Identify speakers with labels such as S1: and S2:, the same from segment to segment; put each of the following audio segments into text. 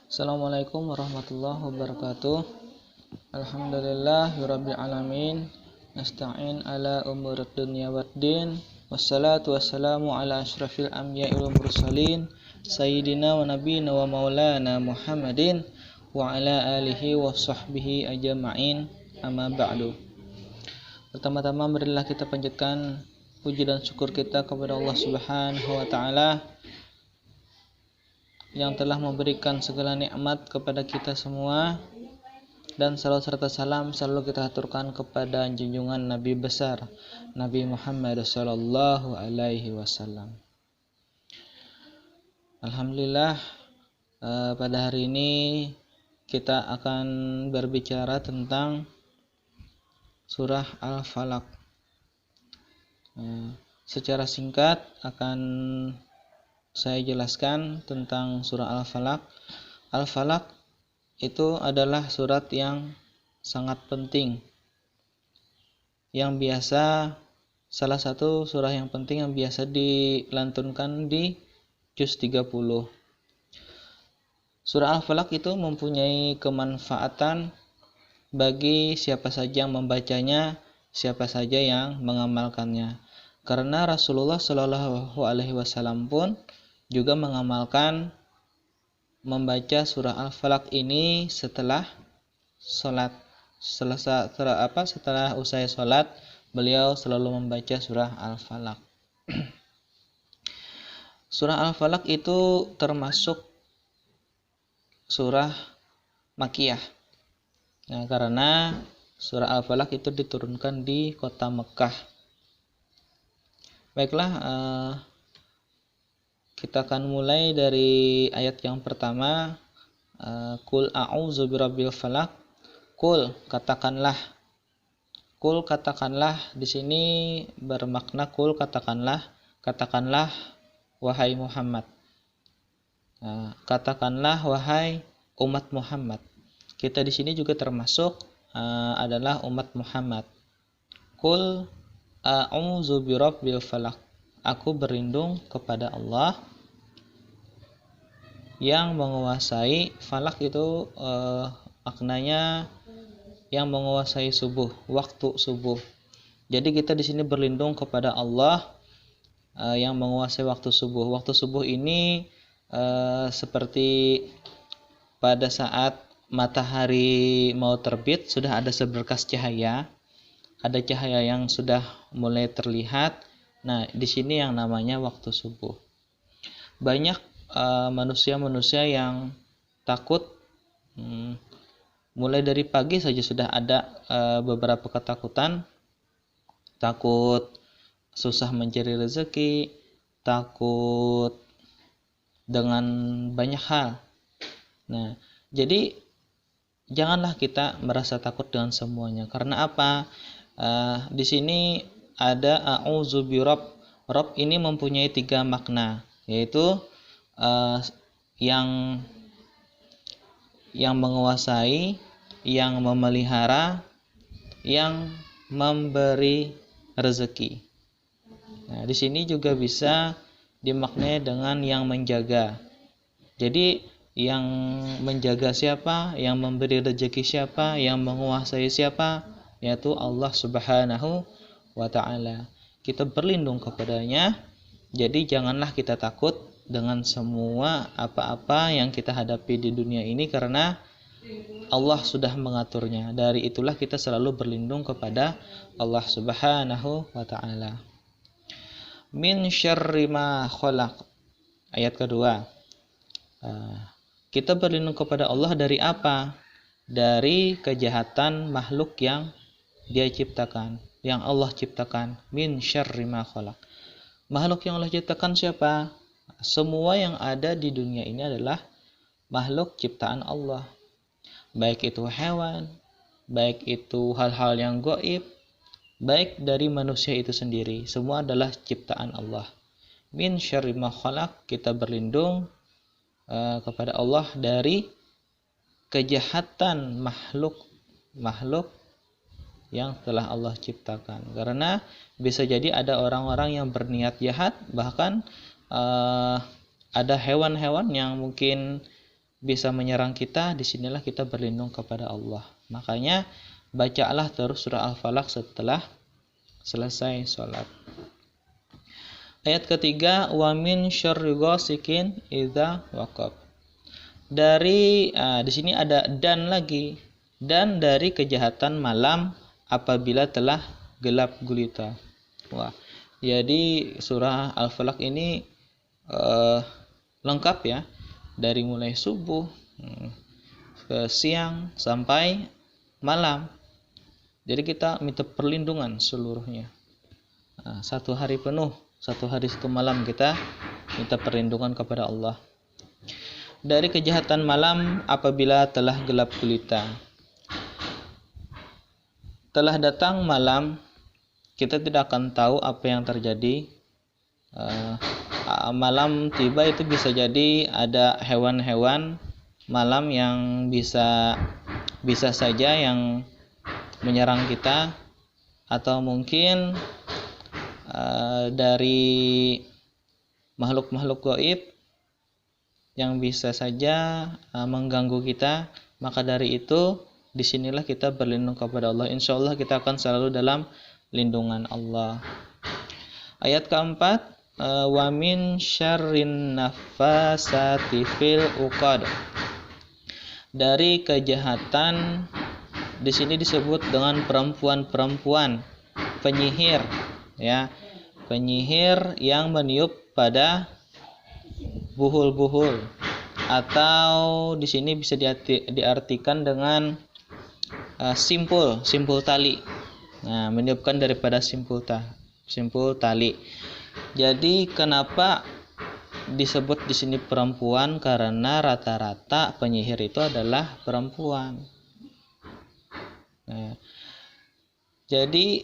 S1: Assalamualaikum warahmatullahi wabarakatuh. Alhamdulillahirabbil alamin. Nasta'in ala umurid dunya waddin. Wassalatu wassalamu ala asyrafil anbiya'i wal mursalin sayyidina wa nabiyina wa maulana Muhammadin wa ala alihi wa sahbihi ajma'in. Amma ba'du. Pertama-tama marilah kita panjatkan puji dan syukur kita kepada Allah Subhanahu wa taala yang telah memberikan segala nikmat kepada kita semua, dan salawat serta salam selalu kita aturkan kepada junjungan Nabi besar Nabi Muhammad sallallahu alaihi wasallam. Alhamdulillah, pada hari ini kita akan berbicara tentang surah Al-Falaq. Secara singkat akan saya jelaskan tentang surah Al-Falaq. Al-Falaq itu adalah surat yang sangat penting, yang biasa, salah satu surah yang penting yang biasa dilantunkan di juz 30. Surah Al-Falaq itu mempunyai kemanfaatan bagi siapa saja yang membacanya, siapa saja yang mengamalkannya. Karena Rasulullah Shallallahu alaihi wasallam pun juga mengamalkan membaca surah Al-Falaq ini setelah salat. Setelah usai salat, beliau selalu membaca surah Al-Falaq. Surah Al-Falaq itu termasuk surah Makkiyah. Nah, karena surah Al-Falaq itu diturunkan di kota Mekah. Baiklah, kita akan mulai dari ayat yang pertama. Qul a'udzu birabbil falaq. Qul, katakanlah. Qul, katakanlah di sini bermakna qul, katakanlah, katakanlah wahai Muhammad. Katakanlah wahai umat Muhammad. Kita di sini juga termasuk adalah umat Muhammad. Qul a'udzu birabbil falaq. Aku berlindung kepada Allah yang menguasai falak. Itu maknanya yang menguasai subuh, waktu subuh. Jadi kita di sini berlindung kepada Allah yang menguasai waktu subuh. Waktu subuh ini seperti pada saat matahari mau terbit, sudah ada seberkas cahaya, ada cahaya yang sudah mulai terlihat. Nah, di sini yang namanya waktu subuh. Banyak manusia-manusia yang takut, mulai dari pagi saja sudah ada beberapa ketakutan. Takut susah mencari rezeki, takut dengan banyak hal. Nah, jadi janganlah kita merasa takut dengan semuanya. Karena apa? Di sini ada a'udzu birab. Rob ini mempunyai 3 makna, yaitu yang menguasai, yang memelihara, yang memberi rezeki. Nah, di sini juga bisa dimaknai dengan yang menjaga. Jadi yang menjaga siapa, yang memberi rezeki siapa, yang menguasai siapa, yaitu Allah Subhanahu wa ta'ala. Kita berlindung kepadanya. Jadi janganlah kita takut dengan semua apa-apa yang kita hadapi di dunia ini, karena Allah sudah mengaturnya. Dari itulah kita selalu berlindung kepada Allah Subhanahu wa ta'ala. Min syarri ma khalaq. Ayat kedua. Kita berlindung kepada Allah dari apa? Dari kejahatan makhluk yang Dia ciptakan, yang Allah ciptakan. Min syarri ma khalaq. Makhluk yang Allah ciptakan siapa? Semua yang ada di dunia ini adalah makhluk ciptaan Allah. Baik itu hewan, baik itu hal-hal yang gaib, baik dari manusia itu sendiri, semua adalah ciptaan Allah. Min syarri ma khalaq, kita berlindung kepada Allah dari kejahatan makhluk yang telah Allah ciptakan. Karena bisa jadi ada orang-orang yang berniat jahat, bahkan ada hewan-hewan yang mungkin bisa menyerang kita, disinilah kita berlindung kepada Allah. Makanya bacalah terus surah Al-Falaq setelah selesai sholat. Ayat ketiga, wa min syarri ghasikin idza waqab. Dari di sini ada dan lagi, dan dari kejahatan malam apabila telah gelap gulita. Wah, jadi surah Al-Falaq ini lengkap ya, dari mulai subuh ke siang sampai malam. Jadi kita minta perlindungan seluruhnya. Satu hari penuh, satu hari satu malam kita minta perlindungan kepada Allah. Dari kejahatan malam apabila telah gelap gulita. Telah datang malam, kita tidak akan tahu apa yang terjadi. Malam tiba itu bisa jadi ada hewan-hewan malam yang bisa saja yang menyerang kita, atau mungkin dari makhluk-makhluk gaib yang bisa saja mengganggu kita. Maka dari itu disinilah kita berlindung kepada Allah. Insya Allah kita akan selalu dalam lindungan Allah. Ayat keempat, wa min syarrin nafasati fil uqad. Dari kejahatan, di sini disebut dengan perempuan-perempuan penyihir, ya, penyihir yang meniup pada buhul-buhul, atau di sini bisa diartikan dengan simpul tali. Nah, meniupkan daripada simpul tali. Jadi kenapa disebut di sini perempuan? Karena rata-rata penyihir itu adalah perempuan. Nah, jadi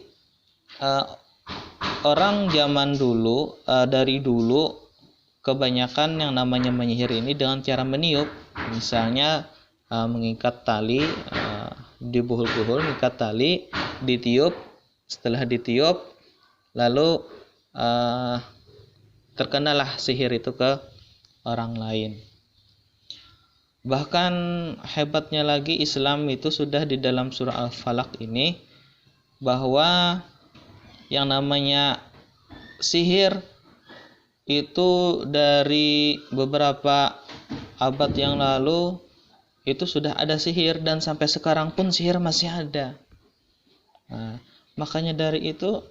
S1: orang zaman dulu, dari dulu, kebanyakan yang namanya menyihir ini dengan cara meniup. Misalnya mengikat tali di buhul-buhul, mengikat tali, ditiup. Setelah ditiup, lalu terkenalah sihir itu ke orang lain. Bahkan hebatnya lagi, Islam itu sudah di dalam surah Al-Falaq ini, bahwa yang namanya sihir itu dari beberapa abad yang lalu itu sudah ada sihir, dan sampai sekarang pun sihir masih ada. Nah, makanya dari itu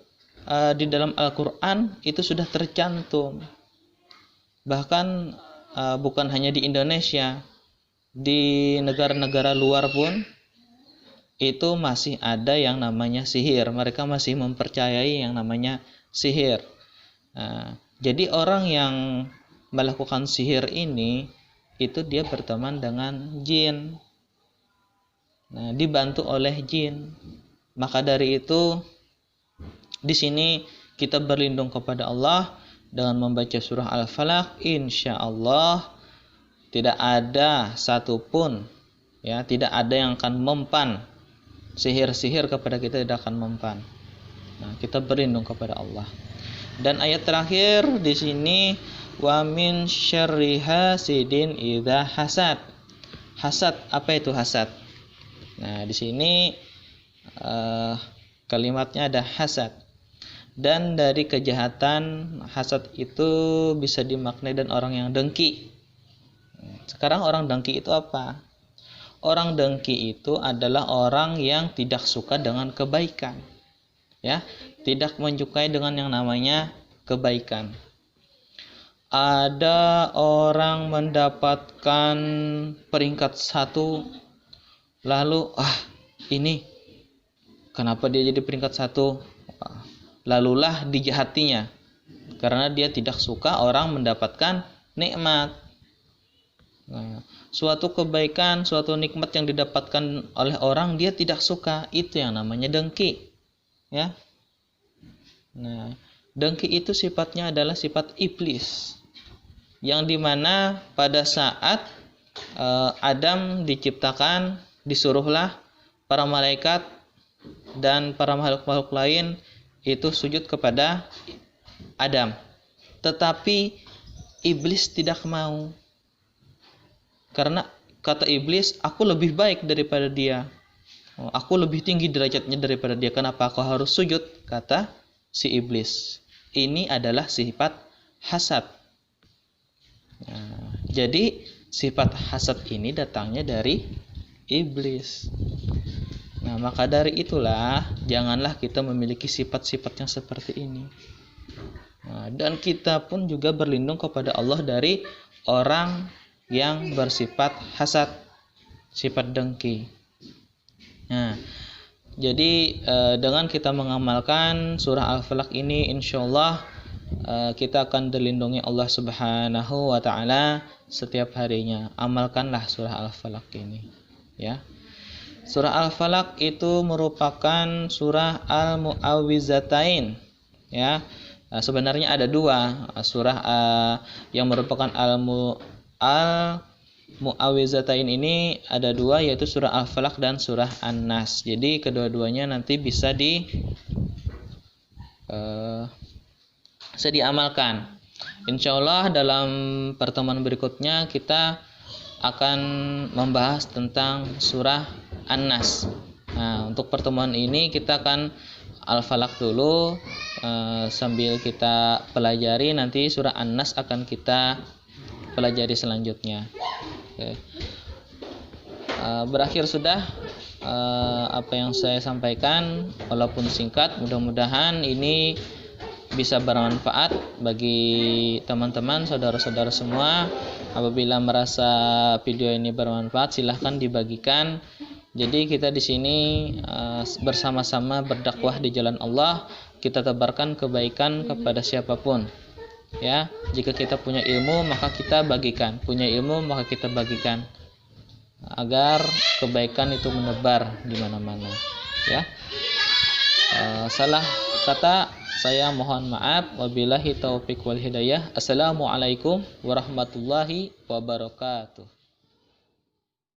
S1: di dalam Al-Quran itu sudah tercantum. Bahkan bukan hanya di Indonesia, di negara-negara luar pun itu masih ada yang namanya sihir. Mereka masih mempercayai yang namanya sihir. Jadi orang yang melakukan sihir ini itu dia berteman dengan jin. Nah, dibantu oleh jin. Maka dari itu di sini kita berlindung kepada Allah dengan membaca surah Al-Falaq. Insya Allah tidak ada satupun, ya, tidak ada yang akan mempan sihir-sihir kepada kita, tidak akan mempan. Nah, kita berlindung kepada Allah. Dan ayat terakhir di sini, wa min syarri hasidin idza hasad. Hasad, apa itu hasad? Nah, di sini kalimatnya ada hasad. Dan dari kejahatan hasad itu bisa dimaknai dan orang yang dengki. Sekarang orang dengki itu apa? Orang dengki itu adalah orang yang tidak suka dengan kebaikan, ya, tidak menyukai dengan yang namanya kebaikan. Ada orang mendapatkan peringkat 1, lalu ini kenapa dia jadi peringkat 1? Lalulah dijahatinya karena dia tidak suka orang mendapatkan nikmat. Nah, suatu kebaikan, suatu nikmat yang didapatkan oleh orang dia tidak suka, itu yang namanya dengki, ya. Nah, dengki itu sifatnya adalah sifat iblis, yang dimana pada saat Adam diciptakan, disuruhlah para malaikat dan para makhluk-makhluk lain itu sujud kepada Adam, tetapi iblis tidak mau. Karena kata iblis, aku lebih baik daripada dia. Aku lebih tinggi derajatnya daripada dia. Kenapa aku harus sujud? Kata si iblis. Ini adalah sifat hasad. Nah, jadi sifat hasad ini datangnya dari iblis. Nah, maka dari itulah janganlah kita memiliki sifat-sifat yang seperti ini. Nah, dan kita pun juga berlindung kepada Allah dari orang yang bersifat hasad, sifat dengki. Nah, jadi dengan kita mengamalkan surah Al-Falaq ini, insyaallah kita akan dilindungi Allah Subhanahu wa taala setiap harinya. Amalkanlah surah Al-Falaq ini, ya. Surah Al-Falaq itu merupakan surah Al-Mu'awwizatain, ya. Sebenarnya ada dua surah yang merupakan Al-Mu'awwizatain ini, ada dua, yaitu surah Al-Falaq dan surah An-Nas. Jadi kedua-duanya nanti bisa diamalkan. Insyaallah dalam pertemuan berikutnya kita akan membahas tentang surah An-Nas. Nah, untuk pertemuan ini kita akan Al-Falaq dulu, sambil kita pelajari, nanti surah An-Nas akan kita pelajari selanjutnya. Oke. Berakhir sudah apa yang saya sampaikan, walaupun singkat, mudah-mudahan ini bisa bermanfaat bagi teman-teman, saudara-saudara semua. Apabila merasa video ini bermanfaat, silahkan dibagikan. Jadi kita di sini bersama-sama berdakwah di jalan Allah, kita tebarkan kebaikan kepada siapapun. Ya, jika kita punya ilmu maka kita bagikan, punya ilmu maka kita bagikan, agar kebaikan itu menebar di mana-mana. Ya, salah kata saya mohon maaf. Wabillahi taufiq wal hidayah. Assalamualaikum warahmatullahi wabarakatuh.